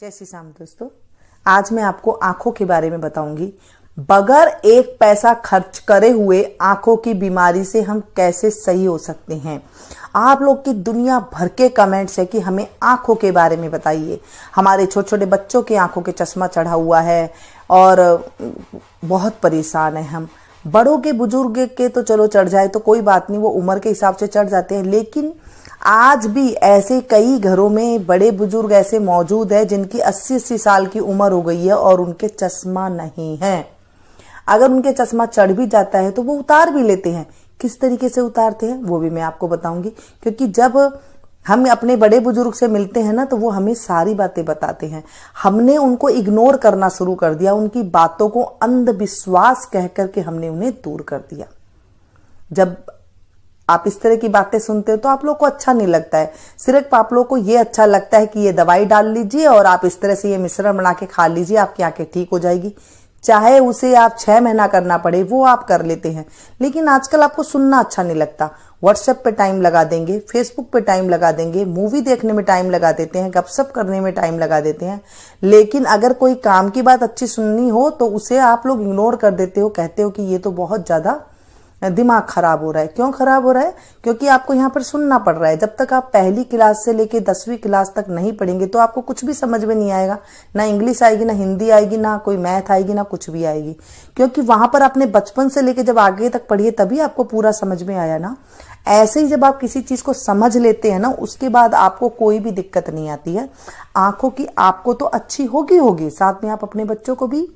जय श्री राम दोस्तों, आज मैं आपको आंखों के बारे में बताऊंगी। बगैर एक पैसा खर्च करे हुए आंखों की बीमारी से हम कैसे सही हो सकते हैं। आप लोग की दुनिया भर के कमेंट्स है कि हमें आंखों के बारे में बताइए। हमारे छोटे छोटे बच्चों की आंखों के चश्मा चढ़ा हुआ है और बहुत परेशान है हम। बड़ों के बुजुर्ग के तो चलो चढ़ जाए तो कोई बात नहीं, वो उम्र के हिसाब से चढ़ जाते हैं, लेकिन आज भी ऐसे कई घरों में बड़े बुजुर्ग ऐसे मौजूद हैं जिनकी 80-80 साल की उम्र हो गई है और उनके चश्मा नहीं है। अगर उनके चश्मा चढ़ भी जाता है तो वो उतार भी लेते हैं। किस तरीके से उतारते हैं वो भी मैं आपको बताऊंगी, क्योंकि जब हम अपने बड़े बुजुर्ग से मिलते हैं ना तो वो हमें सारी बातें बताते हैं। हमने उनको इग्नोर करना शुरू कर दिया, उनकी बातों को अंधविश्वास कह करके हमने उन्हें दूर कर दिया। जब आप इस तरह की बातें सुनते हो तो आप लोग को अच्छा नहीं लगता है। सिर्फ आप लोग को ये अच्छा लगता है कि ये दवाई डाल लीजिए और आप इस तरह से ये मिश्रण बना के खा लीजिए, आपकी आंखें ठीक हो जाएगी। चाहे उसे आप 6 महीना करना पड़े वो आप कर लेते हैं, लेकिन आजकल आपको सुनना अच्छा नहीं लगता। व्हाट्सएप पे टाइम लगा देंगे, फेसबुक पे टाइम लगा देंगे, मूवी देखने में टाइम लगा देते हैं, गपशप करने में टाइम लगा देते हैं, लेकिन अगर कोई काम की बात अच्छी सुननी हो तो उसे आप लोग इग्नोर कर देते हो। कहते हो कि ये तो बहुत ज्यादा दिमाग खराब हो रहा है। क्यों खराब हो रहा है? क्योंकि आपको यहाँ पर सुनना पड़ रहा है। जब तक आप पहली क्लास से लेके 10वीं क्लास तक नहीं पढ़ेंगे तो आपको कुछ भी समझ में नहीं आएगा। ना इंग्लिश आएगी, ना हिंदी आएगी, ना कोई मैथ आएगी, ना कुछ भी आएगी, क्योंकि वहां पर आपने बचपन से लेके जब आगे तक पढ़िए तभी आपको पूरा समझ में आया ना। ऐसे ही जब आप किसी चीज को समझ लेते हैं ना, उसके बाद आपको कोई भी दिक्कत नहीं आती है। आंखों की आपको तो अच्छी होगी, साथ में आप अपने बच्चों को भी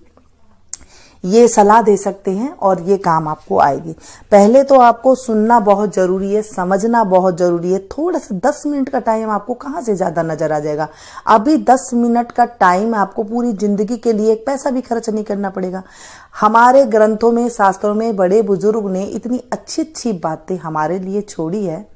ये सलाह दे सकते हैं और ये काम आपको आएगी। पहले तो आपको सुनना बहुत जरूरी है, समझना बहुत जरूरी है। थोड़ा सा 10 मिनट का टाइम आपको कहाँ से ज्यादा नजर आ जाएगा। अभी 10 मिनट का टाइम आपको पूरी जिंदगी के लिए एक पैसा भी खर्च नहीं करना पड़ेगा। हमारे ग्रंथों में, शास्त्रों में बड़े बुजुर्ग ने इतनी अच्छी अच्छी बातें हमारे लिए छोड़ी है,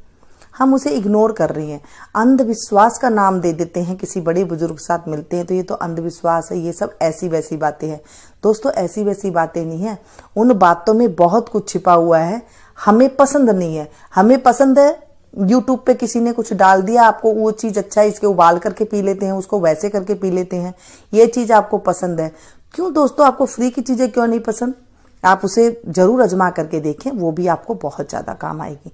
हम उसे इग्नोर कर रहे हैं। अंधविश्वास का नाम दे देते हैं। किसी बड़े बुजुर्ग के साथ मिलते हैं तो ये तो अंधविश्वास है, ये सब ऐसी वैसी बातें हैं। दोस्तों, ऐसी वैसी बातें नहीं है, उन बातों में बहुत कुछ छिपा हुआ है। हमें पसंद नहीं है। हमें पसंद है यूट्यूब पे किसी ने कुछ डाल दिया, आपको वो चीज अच्छा है, इसके उबाल करके पी लेते हैं, उसको वैसे करके पी लेते हैं। ये चीज आपको पसंद है। क्यों दोस्तों, आपको फ्री की चीजें क्यों नहीं पसंद? आप उसे जरूर आजमा करके देखें, वो भी आपको बहुत ज्यादा काम आएगी।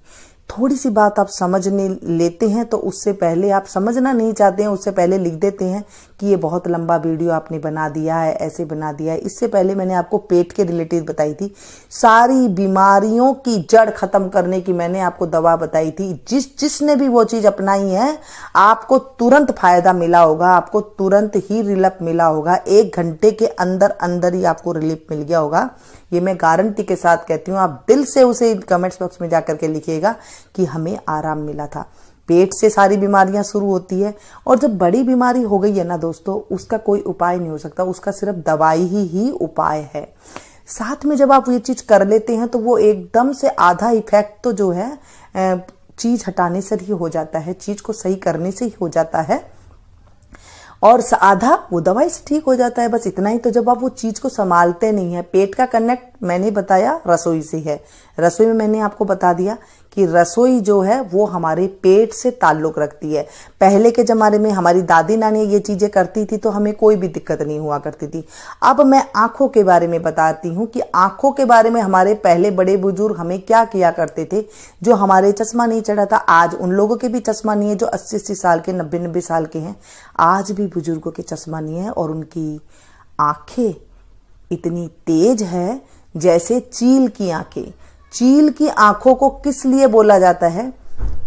थोड़ी सी बात आप समझने लेते हैं तो उससे पहले आप समझना नहीं चाहते हैं, उससे पहले लिख देते हैं कि ये बहुत लंबा वीडियो आपने बना दिया है, ऐसे बना दिया है। इससे पहले मैंने आपको पेट के रिलेटेड बताई थी, सारी बीमारियों की जड़ खत्म करने की मैंने आपको दवा बताई थी। जिसने भी वो चीज अपनाई है आपको तुरंत फायदा मिला होगा, आपको तुरंत ही रिलीफ मिला होगा। 1 घंटे के अंदर अंदर ही आपको रिलीफ मिल गया होगा। ये मैं गारंटी के साथ कहती हूँ। आप दिल से उसे कमेंट्स बॉक्स में जाकर के लिखिएगा कि हमें आराम मिला था। पेट से सारी बीमारियां शुरू होती है, और जब बड़ी बीमारी हो गई है ना दोस्तों, उसका कोई उपाय नहीं हो सकता, उसका सिर्फ दवाई ही उपाय है। साथ में जब आप ये चीज कर लेते हैं तो वो एकदम से आधा इफेक्ट तो जो है चीज हटाने से ही हो जाता है, चीज को सही करने से ही हो जाता है, और आधा वो दवाई से ठीक हो जाता है। बस इतना ही। तो जब आप वो चीज को संभालते नहीं है, पेट का कनेक्ट मैंने बताया रसोई से है। रसोई में मैंने आपको बता दिया कि रसोई जो है वो हमारे पेट से ताल्लुक रखती है। पहले के जमाने में हमारी दादी नानी ये चीजें करती थी तो हमें कोई भी दिक्कत नहीं हुआ करती थी। अब मैं आंखों के बारे में बताती हूँ कि आंखों के बारे में हमारे पहले बड़े बुजुर्ग हमें क्या किया करते थे। जो हमारे चश्मा नहीं चढ़ा था, आज उन लोगों के भी चश्मा नहीं है जो 80-80 साल के, 90-90 साल के हैं। आज भी बुजुर्गों के चश्मा नहीं है और उनकी आंखें इतनी तेज है जैसे चील की आंखें। चील की आंखों को किस लिए बोला जाता है?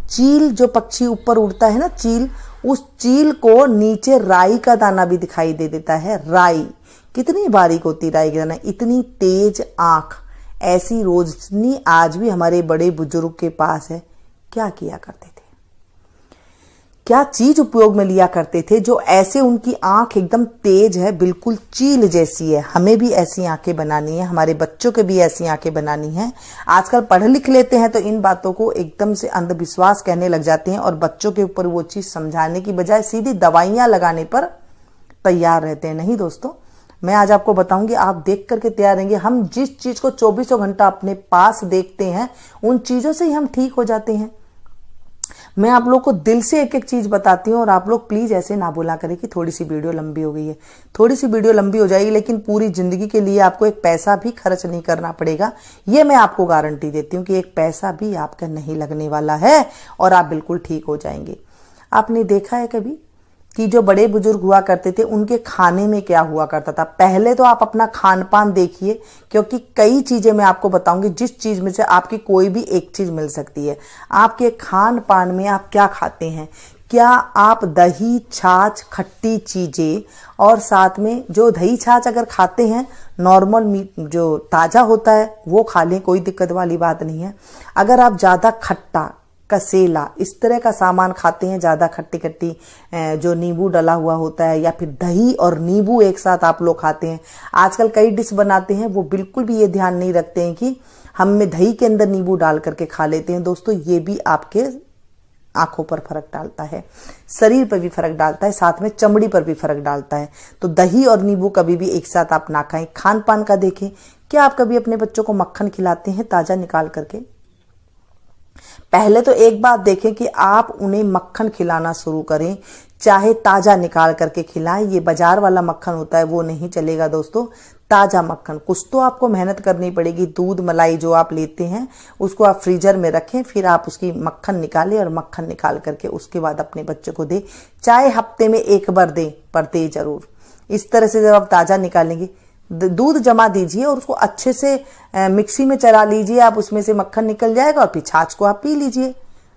चील जो पक्षी ऊपर उड़ता है ना, चील, उस चील को नीचे राई का दाना भी दिखाई दे देता है। राई कितनी बारीक होती, राई का दाना, इतनी तेज आंख, ऐसी रोशनी आज भी हमारे बड़े बुजुर्ग के पास है। क्या किया करते थे, क्या चीज उपयोग में लिया करते थे जो ऐसे उनकी आंख एकदम तेज है, बिल्कुल चील जैसी है। हमें भी ऐसी आंखें बनानी है, हमारे बच्चों के भी ऐसी आंखें बनानी है। आजकल पढ़ लिख लेते हैं तो इन बातों को एकदम से अंधविश्वास कहने लग जाते हैं और बच्चों के ऊपर वो चीज समझाने की बजाय सीधी दवाइयां लगाने पर तैयार रहते हैं। नहीं दोस्तों, मैं आज आपको बताऊंगी, आप देख करके तैयार रहेंगे। हम जिस चीज को 24 घंटा अपने पास देखते हैं उन चीजों से ही हम ठीक हो जाते हैं। मैं आप लोग को दिल से एक एक चीज बताती हूँ और आप लोग प्लीज ऐसे ना बोला करें कि थोड़ी सी वीडियो लंबी हो गई है। थोड़ी सी वीडियो लंबी हो जाएगी लेकिन पूरी जिंदगी के लिए आपको एक पैसा भी खर्च नहीं करना पड़ेगा। ये मैं आपको गारंटी देती हूँ कि एक पैसा भी आपका नहीं लगने वाला है और आप बिल्कुल ठीक हो जाएंगे। आपने देखा है कभी कि जो बड़े बुजुर्ग हुआ करते थे उनके खाने में क्या हुआ करता था? पहले तो आप अपना खान पान देखिए, क्योंकि कई चीजें मैं आपको बताऊंगी जिस चीज में से आपकी कोई भी एक चीज मिल सकती है। आपके खान पान में आप क्या खाते हैं? क्या आप दही छाछ खट्टी चीजें और साथ में जो दही छाछ अगर खाते हैं नॉर्मल मीट जो ताजा होता है वो खा लें, कोई दिक्कत वाली बात नहीं है। अगर आप ज्यादा खट्टा कसेला इस तरह का सामान खाते हैं, ज्यादा खट्टी खट्टी जो नींबू डला हुआ होता है या फिर दही और नींबू एक साथ आप लोग खाते हैं। आजकल कई डिश बनाते हैं वो बिल्कुल भी ये ध्यान नहीं रखते हैं कि हम में दही के अंदर नींबू डाल करके खा लेते हैं। दोस्तों ये भी आपके आंखों पर फर्क डालता है, शरीर पर भी फर्क डालता है, साथ में चमड़ी पर भी फर्क डालता है। तो दही और नींबू कभी भी एक साथ आप ना खाएं। खान पान का देखें, क्या आप कभी अपने बच्चों को मक्खन खिलाते हैं ताजा निकाल करके? पहले तो एक बात देखें कि आप उन्हें मक्खन खिलाना शुरू करें, चाहे ताजा निकाल करके खिलाएं। ये बाजार वाला मक्खन होता है वो नहीं चलेगा दोस्तों। ताजा मक्खन, कुछ तो आपको मेहनत करनी पड़ेगी। दूध मलाई जो आप लेते हैं उसको आप फ्रीजर में रखें, फिर आप उसकी मक्खन निकालें और मक्खन निकाल करके उसके बाद अपने बच्चे को दें। चाहे हफ्ते में एक बार दें पर दें जरूर। इस तरह से जब आप ताजा निकालेंगे, दूध जमा दीजिए और उसको अच्छे से मिक्सी में चला लीजिए, आप उसमें से मक्खन निकल जाएगा और फिर छाछ को आप पी लीजिए।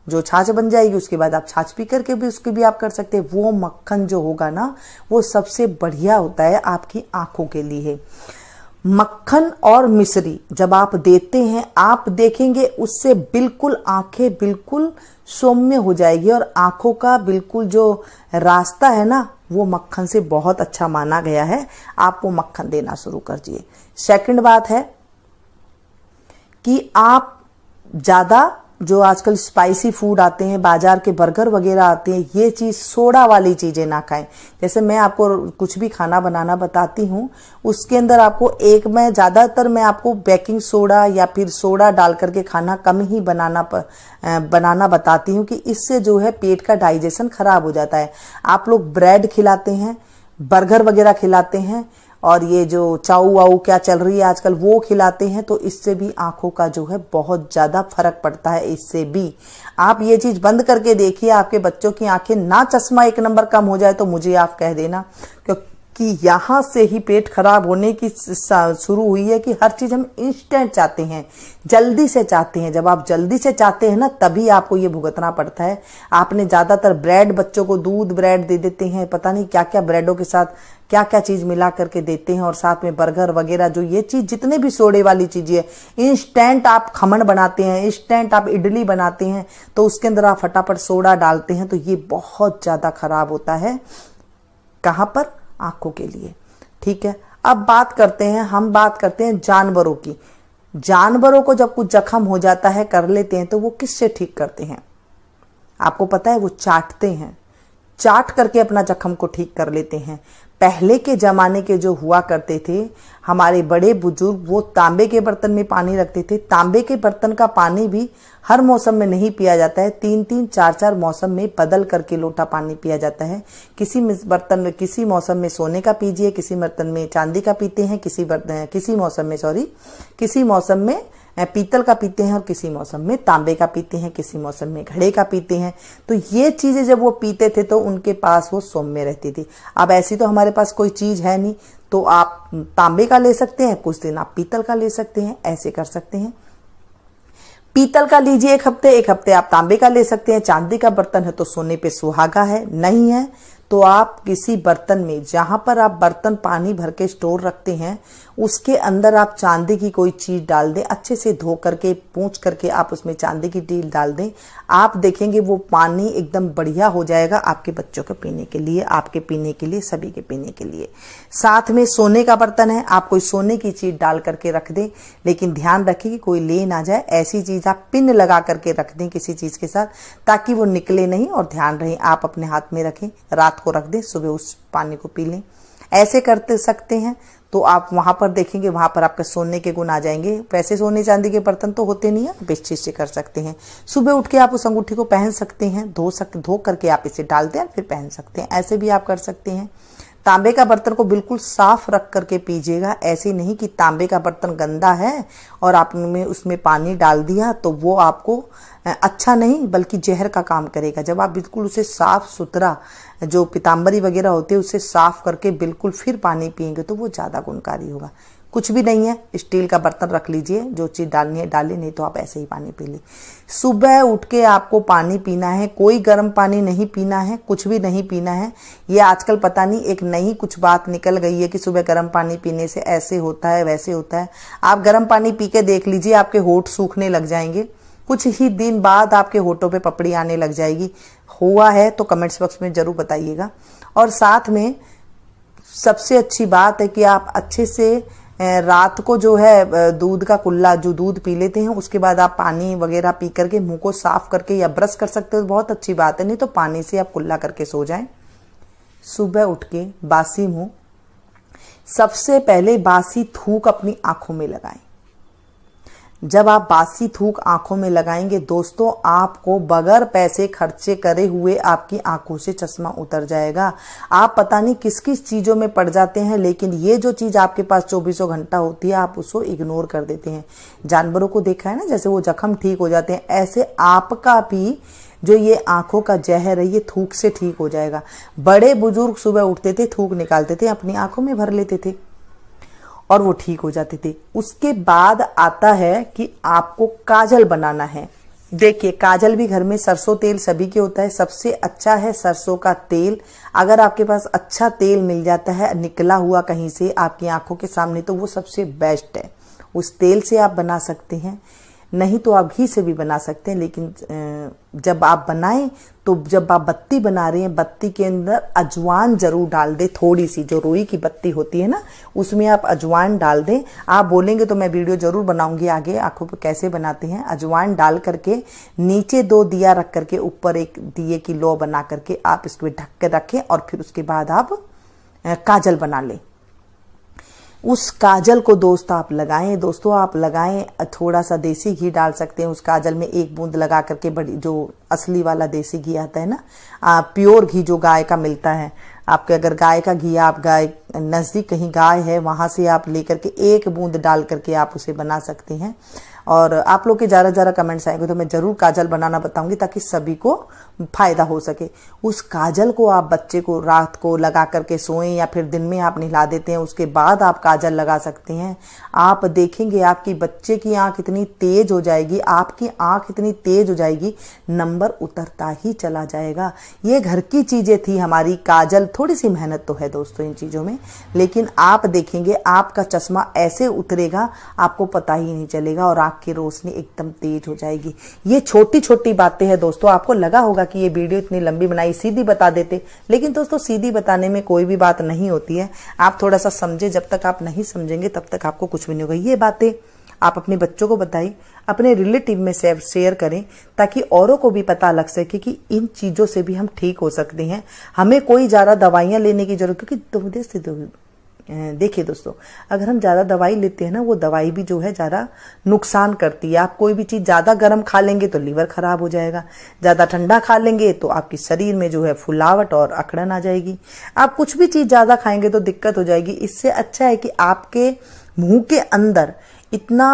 जो छाछ बन जाएगी उसके बाद आप छाछ पी करके भी उसके भी आप कर सकते हैं। वो मक्खन जो होगा ना वो सबसे बढ़िया होता है आपकी आंखों के लिए। मक्खन और मिश्री जब आप देते हैं आप देखेंगे उससे बिल्कुल आंखें बिल्कुल सौम्य हो जाएगी और आंखों का बिल्कुल जो रास्ता है ना वो मक्खन से बहुत अच्छा माना गया है। आप वो मक्खन देना शुरू कर दिए। सेकंड बात है कि आप ज्यादा जो आजकल स्पाइसी फूड आते हैं, बाजार के बर्गर वगैरह आते हैं, ये चीज सोडा वाली चीजें ना खाएं। जैसे मैं आपको कुछ भी खाना बनाना बताती हूँ उसके अंदर आपको मैं ज्यादातर मैं आपको बेकिंग सोडा या फिर सोडा डाल करके खाना कम ही बनाना बताती हूँ कि इससे जो है पेट का डाइजेशन खराब हो जाता है। आप लोग ब्रेड खिलाते हैं, बर्गर वगैरह खिलाते हैं और ये जो चाऊ वाऊ क्या चल रही है आजकल वो खिलाते हैं, तो इससे भी आंखों का जो है बहुत ज्यादा फर्क पड़ता है। इससे भी आप ये चीज बंद करके देखिए, आपके बच्चों की आंखें ना चश्मा एक नंबर कम हो जाए तो मुझे आप कह देना, क्योंकि यहां से ही पेट खराब होने की शुरू हुई है कि हर चीज हम इंस्टेंट चाहते हैं, जल्दी से चाहते हैं। जब आप जल्दी से चाहते हैं ना तभी आपको ये भुगतना पड़ता है। आपने ज्यादातर ब्रेड बच्चों को दूध ब्रेड दे देते हैं, पता नहीं क्या क्या ब्रेडों के साथ क्या क्या चीज मिला करके देते हैं और साथ में बर्गर वगैरह जो ये चीज जितने भी सोडे वाली चीजें है, इंस्टेंट आप खमन बनाते हैं, इंस्टेंट आप इडली बनाते हैं तो उसके अंदर आप फटाफट सोडा डालते हैं, तो ये बहुत ज्यादा खराब होता है। कहां पर? आंखों के लिए। ठीक है, अब हम बात करते हैं जानवरों की। जानवरों को जब कुछ जख्म हो जाता है कर लेते हैं तो वो किससे ठीक करते हैं? आपको पता है वो चाटते हैं, चाट करके अपना जख्म को ठीक कर लेते हैं। पहले के जमाने के जो हुआ करते थे हमारे बड़े बुजुर्ग, वो तांबे के बर्तन में पानी रखते थे। तांबे के बर्तन का पानी भी हर मौसम में नहीं पिया जाता है, 3-3 4-4 मौसम में बदल करके लोटा पानी पिया जाता है। किसी मौसम में सोने का पीजिए, किसी बर्तन में चांदी का पीते हैं, किसी मौसम में पीतल का पीते हैं और किसी मौसम में तांबे का पीते हैं, किसी मौसम में घड़े का पीते हैं। तो ये चीजें जब वो पीते थे तो उनके पास वो सौम्य रहती थी। अब ऐसी तो हमारे पास कोई चीज है नहीं, तो आप तांबे का ले सकते हैं, कुछ दिन आप पीतल का ले सकते हैं, ऐसे कर सकते हैं। पीतल का लीजिए एक हफ्ते आप तांबे का ले सकते हैं। चांदी का बर्तन है तो सोने पे सुहागा है, नहीं है तो आप किसी बर्तन में, जहां पर आप बर्तन पानी भर के स्टोर रखते हैं उसके अंदर आप चांदी की कोई चीज डाल दें, अच्छे से धो करके पूंछ करके आप उसमें चांदी की टील डाल दें। आप देखेंगे वो पानी एकदम बढ़िया हो जाएगा आपके बच्चों के पीने के लिए, आपके पीने के लिए, सभी के पीने के लिए। साथ में सोने का बर्तन है, आप कोई सोने की चीज डाल करके रख दें, लेकिन ध्यान रखें कि कोई ले ना जाए। ऐसी चीज आप पिन लगा करके रख दें किसी चीज के साथ, ताकि वो निकले नहीं। और ध्यान रहे आप अपने हाथ में रखें, रात को रख दें, सुबह उस पानी को पी लें। ऐसे करते सकते हैं तो आप वहां पर देखेंगे, वहां पर आपके सोने के गुण आ जाएंगे। वैसे सोने चांदी के बर्तन तो होते नहीं है, आप इस चीज से कर सकते हैं। सुबह उठ के आप उस अंगूठी को पहन सकते हैं, धो करके आप इसे डाल दें और फिर पहन सकते हैं। ऐसे भी आप कर सकते हैं। तांबे का बर्तन को बिल्कुल साफ रख करके पीजिएगा। ऐसे नहीं कि तांबे का बर्तन गंदा है और आपने उसमें पानी डाल दिया तो वो आपको अच्छा नहीं बल्कि जहर का काम करेगा। जब आप बिल्कुल उसे साफ सुथरा, जो पीताम्बरी वगैरह होते हैं उसे साफ करके बिल्कुल फिर पानी पिएंगे तो वो ज्यादा गुणकारी होगा। कुछ भी नहीं है, स्टील का बर्तन रख लीजिए, जो चीज डालनी है डालिए, नहीं तो आप ऐसे ही पानी पी ली। सुबह उठ के आपको पानी पीना है, कोई गर्म पानी नहीं पीना है, कुछ भी नहीं पीना है। ये आजकल पता नहीं एक नई कुछ बात निकल गई है कि सुबह गर्म पानी पीने से ऐसे होता है वैसे होता है। आप गर्म पानी पी के देख लीजिए, आपके होंठ सूखने लग जाएंगे, कुछ ही दिन बाद आपके होठों पे पपड़ी आने लग जाएगी। हुआ है तो कमेंट्स बॉक्स में जरूर बताइएगा। और साथ में सबसे अच्छी बात है कि आप अच्छे से रात को जो है दूध का कुल्ला, जो दूध पी लेते हैं उसके बाद आप पानी वगैरह पी करके मुंह को साफ करके या ब्रश कर सकते हो, बहुत अच्छी बात है। नहीं तो पानी से आप कुल्ला करके सो जाएं। सुबह उठ के बासी मुंह, सबसे पहले बासी थूक अपनी आंखों में लगाएं। जब आप बासी थूक आंखों में लगाएंगे दोस्तों, आपको बगैर पैसे खर्चे करे हुए आपकी आंखों से चश्मा उतर जाएगा। आप पता नहीं किस किस चीजों में पड़ जाते हैं, लेकिन ये जो चीज आपके पास 24 घंटा होती है आप उसको इग्नोर कर देते हैं। जानवरों को देखा है ना, जैसे वो जख्म ठीक हो जाते हैं, ऐसे आपका भी जो ये आंखों का जहर है ये थूक से ठीक हो जाएगा। बड़े बुजुर्ग सुबह उठते थे, थूक निकालते थे, अपनी आंखों में भर लेते थे और वो ठीक हो जाते थे। उसके बाद आता है कि आपको काजल बनाना है। देखिए, काजल भी घर में सरसों तेल सभी के होता है, सबसे अच्छा है सरसों का तेल। अगर आपके पास अच्छा तेल मिल जाता है निकला हुआ कहीं से आपकी आंखों के सामने तो वो सबसे बेस्ट है। उस तेल से आप बना सकते हैं, नहीं तो आप घी से भी बना सकते हैं। लेकिन जब आप बनाएं तो जब आप बत्ती बना रहे हैं, बत्ती के अंदर अजवाइन जरूर डाल दें। थोड़ी सी जो रुई की बत्ती होती है ना, उसमें आप अजवाइन डाल दें। आप बोलेंगे तो मैं वीडियो जरूर बनाऊंगी आगे आंखों पर कैसे बनाते हैं। अजवाइन डाल करके नीचे 2 दिया रख करके ऊपर एक दिए की लौ बना करके आप इसको ढक के रखें और फिर उसके बाद आप काजल बना लें। उस काजल को दोस्त आप लगाएं। दोस्तों आप लगाएं, थोड़ा सा देसी घी डाल सकते हैं उस काजल में, 1 बूंद लगा करके। बड़ी जो असली वाला देसी घी आता है ना, प्योर घी जो गाय का मिलता है, आपके अगर गाय का घी, आप गाय नजदीक कहीं गाय है वहां से आप लेकर के 1 बूंद डाल करके आप उसे बना सकते हैं। और आप लोग के ज़्यादा कमेंट्स आएंगे तो मैं जरूर काजल बनाना बताऊंगी ताकि सभी को फायदा हो सके। उस काजल को आप बच्चे को रात को लगा करके सोएं या फिर दिन में आप नहला देते हैं, उसके बाद आप काजल लगा सकते हैं। आप देखेंगे आपकी बच्चे की आंख इतनी तेज हो जाएगी, आपकी आंख इतनी तेज हो जाएगी, नंबर उतरता ही चला जाएगा। ये घर की चीजें थी हमारी काजल। थोड़ी सी मेहनत तो है दोस्तों इन चीजों में, लेकिन आप देखेंगे आपका चश्मा ऐसे उतरेगा आपको पता ही नहीं चलेगा और की रोशनी एकदम तेज हो जाएगी। ये छोटी छोटी बातें हैं दोस्तों। आपको लगा होगा कि ये वीडियो इतनी लंबी बनाई, सीधी बता देते, लेकिन दोस्तों सीधी बताने में कोई भी बात नहीं होती है। आप थोड़ा सा समझे, जब तक आप नहीं समझेंगे तब तक आपको कुछ भी नहीं होगा। ये बातें आप अपने बच्चों को बताइए, अपने रिलेटिव में शेयर करें ताकि औरों को भी पता लग सके कि इन चीजों से भी हम ठीक हो सकते हैं। हमें कोई ज्यादा दवाइयां लेने की जरूरत, क्योंकि देखिए दोस्तों, अगर हम ज्यादा दवाई लेते हैं ना, वो दवाई भी जो है ज्यादा नुकसान करती है। आप कोई भी चीज ज्यादा गर्म खा लेंगे तो लीवर खराब हो जाएगा, ज्यादा ठंडा खा लेंगे तो आपके शरीर में जो है फुलावट और अकड़न आ जाएगी। आप कुछ भी चीज ज्यादा खाएंगे तो दिक्कत हो जाएगी। इससे अच्छा है कि आपके मुंह के अंदर इतना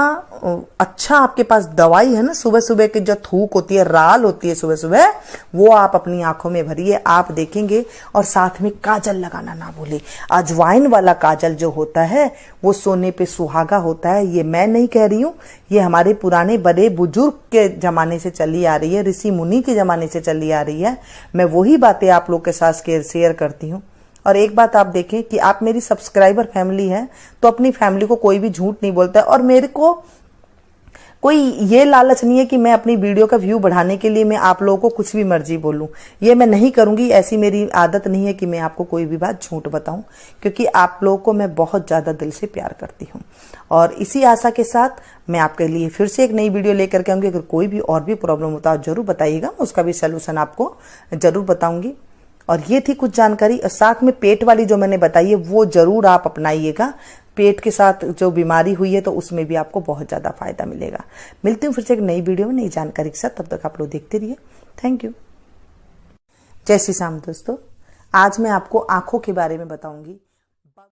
अच्छा आपके पास दवाई है ना, सुबह सुबह की जो थूक होती है, राल होती है सुबह सुबह, वो आप अपनी आंखों में भरिए, आप देखेंगे। और साथ में काजल लगाना ना भूले। अजवाइन वाला काजल जो होता है वो सोने पे सुहागा होता है। ये मैं नहीं कह रही हूँ, ये हमारे पुराने बड़े बुजुर्ग के जमाने से चली आ रही है, ऋषि मुनि के जमाने से चली आ रही है। मैं वही बातें आप लोग के साथ शेयर करती हूँ। और एक बात आप देखें कि आप मेरी सब्सक्राइबर फैमिली है तो अपनी फैमिली को कोई भी झूठ नहीं बोलता है। और मेरे को कोई ये लालच नहीं है कि मैं अपनी वीडियो का व्यू बढ़ाने के लिए मैं आप लोगों को कुछ भी मर्जी बोलूं, ये मैं नहीं करूंगी। ऐसी मेरी आदत नहीं है कि मैं आपको कोई भी बात झूठ बताऊं, क्योंकि आप लोगों को मैं बहुत ज्यादा दिल से प्यार करती हूं। और इसी आशा के साथ मैं आपके लिए फिर से एक नई वीडियो लेकर के आऊंगी। अगर कोई भी और भी प्रॉब्लम होता है जरूर बताइएगा, उसका भी सोल्यूशन आपको जरूर बताऊंगी। और ये थी कुछ जानकारी। और साथ में पेट वाली जो मैंने बताई है वो जरूर आप अपनाइएगा। पेट के साथ जो बीमारी हुई है तो उसमें भी आपको बहुत ज़्यादा फायदा मिलेगा। मिलती हूँ फिर से एक नई वीडियो में नई जानकारी के साथ, तब तक आप लोग देखते रहिए। Thank you. जय श्री राम दोस्तों, आज मैं आपको आंखों के बारे में बताऊंगी।